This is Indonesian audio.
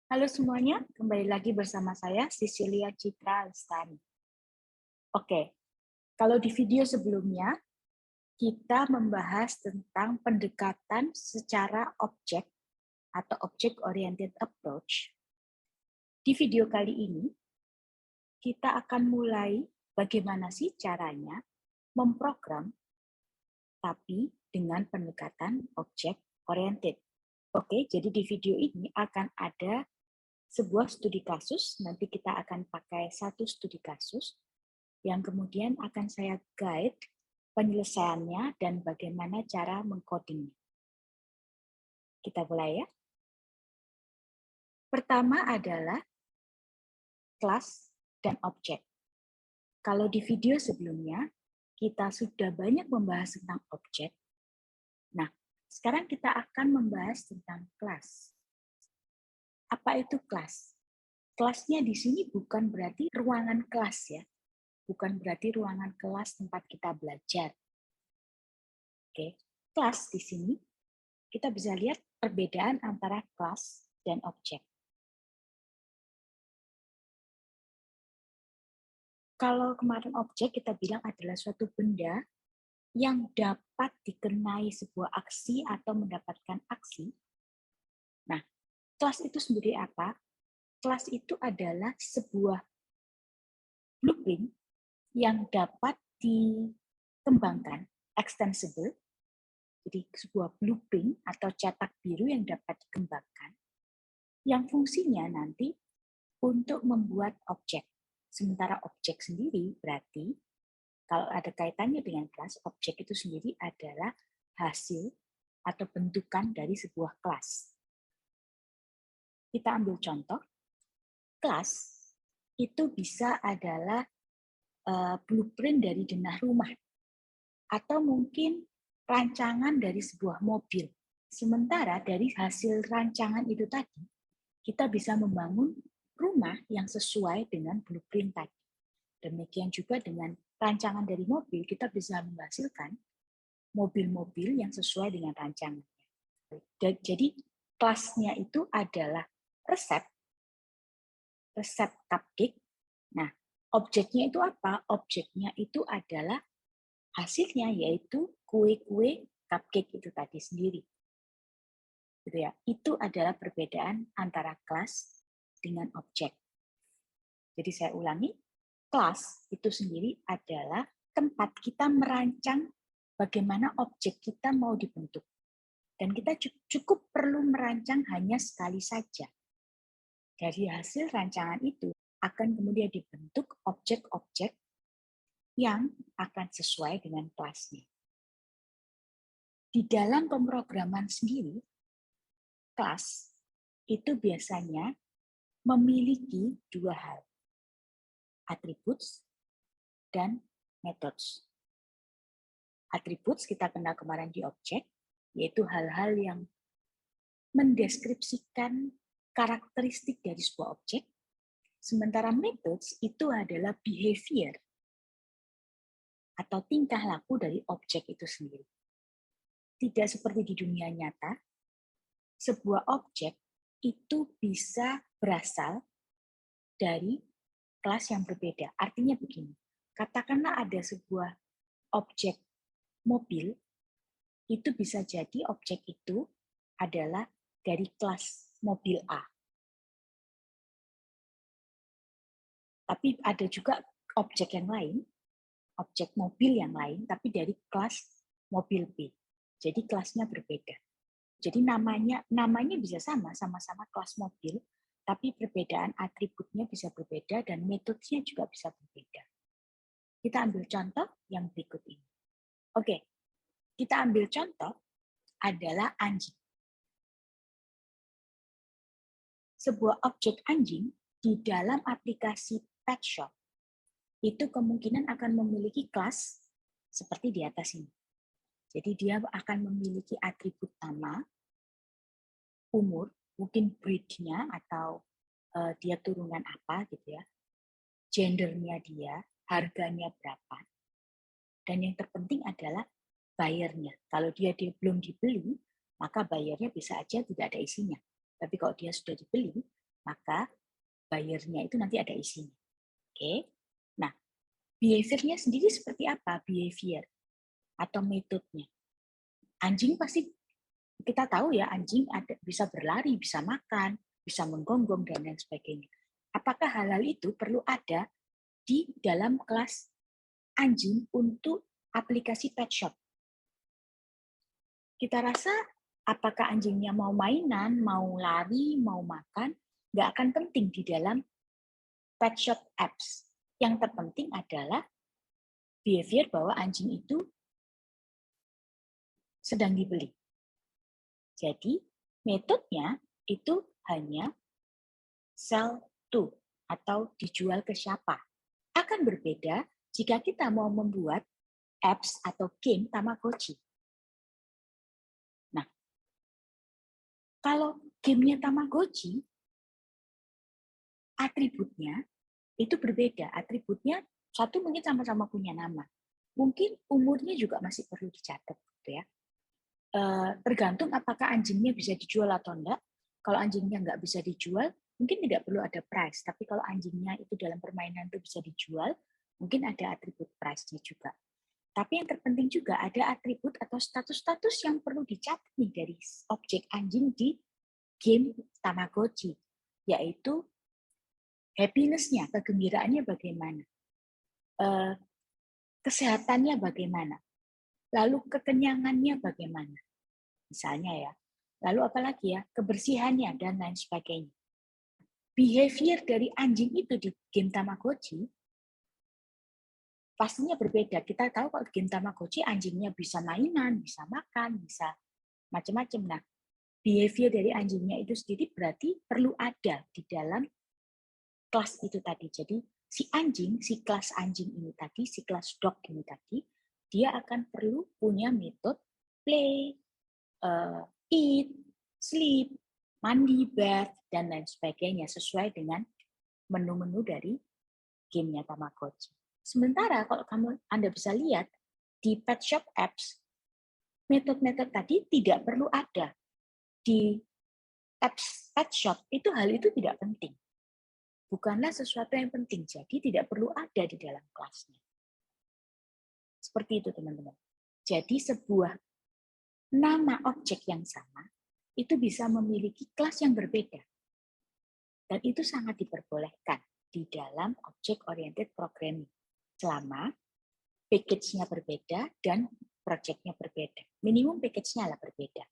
Halo semuanya, kembali lagi bersama saya Cecilia Citra Lestari. Oke, kalau di video sebelumnya kita membahas tentang pendekatan secara objek atau object oriented approach. Di video kali ini kita akan mulai bagaimana sih caranya memprogram tapi dengan pendekatan object oriented. Oke, jadi di video ini akan ada sebuah studi kasus, nanti kita akan pakai satu studi kasus, yang kemudian akan saya guide penyelesaiannya dan bagaimana cara mengcodingnya. Kita mulai ya. Pertama adalah kelas dan objek. Kalau di video sebelumnya, kita sudah banyak membahas tentang objek. Nah, sekarang kita akan membahas tentang kelas. Apa itu kelas? Kelasnya di sini bukan berarti ruangan kelas ya. Bukan berarti ruangan kelas tempat kita belajar. Oke, kelas di sini kita bisa lihat perbedaan antara kelas dan objek. Kalau kemarin objek kita bilang adalah suatu benda yang dapat dikenai sebuah aksi atau mendapatkan aksi. Nah, kelas itu sendiri apa? Kelas itu adalah sebuah blueprint yang dapat dikembangkan, extensible. Jadi sebuah blueprint atau cetak biru yang dapat dikembangkan, yang fungsinya nanti untuk membuat objek. Sementara objek sendiri berarti kalau ada kaitannya dengan kelas, objek itu sendiri adalah hasil atau bentukan dari sebuah kelas. Kita ambil contoh, kelas itu bisa adalah blueprint dari denah rumah, atau mungkin rancangan dari sebuah mobil. Sementara dari hasil rancangan itu tadi, kita bisa membangun rumah yang sesuai dengan blueprint tadi. Demikian juga dengan rancangan dari mobil, kita bisa menghasilkan mobil-mobil yang sesuai dengan rancangannya. Jadi kelasnya itu adalah resep cupcake. Nah, objeknya itu apa? Objeknya itu adalah hasilnya, yaitu kue-kue cupcake itu tadi sendiri. Gitu ya. Itu adalah perbedaan antara kelas dengan objek. Jadi saya ulangi, kelas itu sendiri adalah tempat kita merancang bagaimana objek kita mau dibentuk. Dan kita cukup perlu merancang hanya sekali saja. Dari hasil rancangan itu akan kemudian dibentuk objek-objek yang akan sesuai dengan kelasnya. Di dalam pemrograman sendiri, kelas itu biasanya memiliki dua hal, attributes dan methods. Attributes kita kenal kemarin di objek, yaitu hal-hal yang mendeskripsikan karakteristik dari sebuah objek, sementara methods itu adalah behavior atau tingkah laku dari objek itu sendiri. Tidak seperti di dunia nyata, sebuah objek itu bisa berasal dari kelas yang berbeda. Artinya begini, katakanlah ada sebuah objek mobil, itu bisa jadi objek itu adalah dari kelas mobil A. Tapi ada juga objek yang lain, objek mobil yang lain, tapi dari kelas mobil B. Jadi kelasnya berbeda. Jadi namanya bisa sama-sama kelas mobil, tapi perbedaan atributnya bisa berbeda dan metodenya juga bisa berbeda. Kita ambil contoh yang berikut ini. Oke, kita ambil contoh adalah anjing. Sebuah objek anjing di dalam aplikasi pet shop itu kemungkinan akan memiliki kelas seperti di atas ini. Jadi dia akan memiliki atribut nama, umur, mungkin breed-nya atau dia turunan apa gitu ya, gendernya dia, harganya berapa, dan yang terpenting adalah bayarnya. Kalau dia belum dibeli, maka bayarnya bisa aja tidak ada isinya. Tapi kalau dia sudah dibeli, maka buyer-nya itu nanti ada isinya. Oke. Nah, behavior-nya sendiri seperti apa? Behavior atau metodenya. Anjing pasti kita tahu ya, anjing bisa berlari, bisa makan, bisa menggonggong, dan lain sebagainya. Apakah hal-hal itu perlu ada di dalam kelas anjing untuk aplikasi pet shop? Kita rasa apakah anjingnya mau mainan, mau lari, mau makan, nggak akan penting di dalam pet shop apps. Yang terpenting adalah behavior bahwa anjing itu sedang dibeli. Jadi, metodenya itu hanya sell to atau dijual ke siapa. Akan berbeda jika kita mau membuat apps atau game Tamagotchi. Nah, kalau gamenya Tamagotchi, atributnya itu berbeda. Atributnya satu mungkin sama-sama punya nama. Mungkin umurnya juga masih perlu dicatat, gitu ya. Tergantung apakah anjingnya bisa dijual atau enggak. Kalau anjingnya nggak bisa dijual, mungkin tidak perlu ada price. Tapi kalau anjingnya itu dalam permainan itu bisa dijual, mungkin ada atribut price-nya juga. Tapi yang terpenting juga ada atribut atau status-status yang perlu dicatat nih dari objek anjing di game Tamagotchi, yaitu happiness-nya, kegembiraannya bagaimana, kesehatannya bagaimana, lalu kekenyangannya bagaimana, misalnya ya. Lalu apalagi ya, kebersihannya dan lain sebagainya. Behavior dari anjing itu di game Tamagotchi pastinya berbeda. Kita tahu kalau game Tamagotchi anjingnya bisa mainan, bisa makan, bisa macam-macam. Nah, behavior dari anjingnya itu sendiri berarti perlu ada di dalam kelas itu tadi. Jadi si anjing, si kelas anjing ini tadi, si kelas dog ini tadi, dia akan perlu punya metode play, eat, sleep, mandi, bath, dan lain sebagainya sesuai dengan menu-menu dari gamenya Tamagotchi. Sementara kalau Anda bisa lihat di pet shop apps, metode-metode tadi tidak perlu ada di apps pet shop. Hal itu tidak penting. Bukanlah sesuatu yang penting, jadi tidak perlu ada di dalam kelasnya. Seperti itu teman-teman. Jadi sebuah nama objek yang sama itu bisa memiliki kelas yang berbeda. Dan itu sangat diperbolehkan di dalam object-oriented programming. Selama package-nya berbeda dan project-nya berbeda. Minimum package-nya lah berbeda.